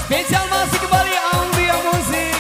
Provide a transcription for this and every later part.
Spesial masih kembali Aulia Musik.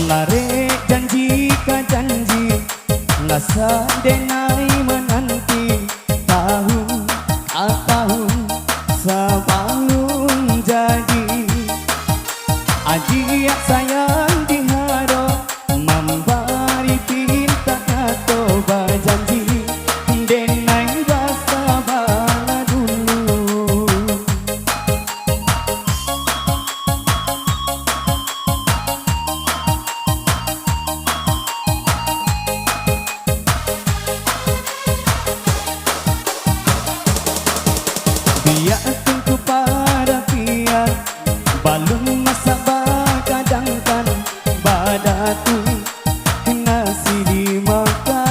Lare janji ka janji Lasa denai menanti Tahun a tahun sebelum jadi Aji sayang diharap Memberi pinta atau berjanji Denai basa bala dulu Biar tunggu pada pian Balum masa bakadangkan Badatu nasi dimakan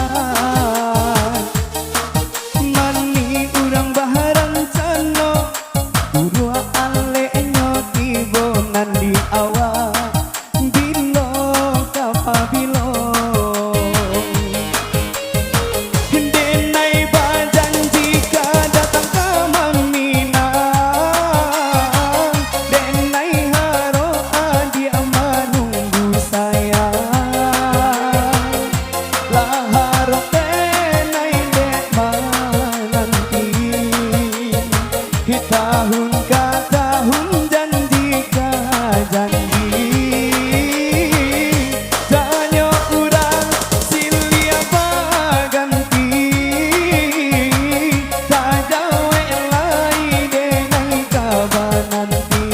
Mani urang baharan cano Urua alenyo tibonan di awal Bilo kapabilo Denai bajanji ka datang ke tahun ke tahun janji ke janji Janyo urang silia baganti Tajawe lai denai kabananti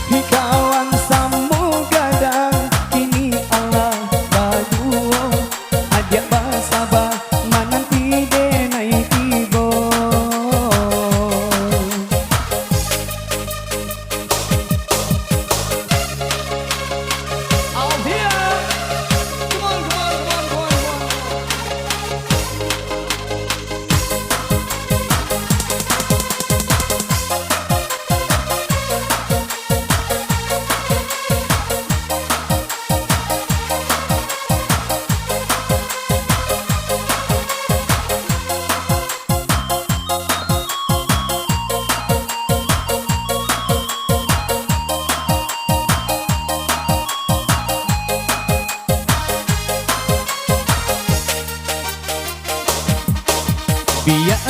Hikawan samu gadang kini Allah baduo Ajak basabah mananti denai tibo Biar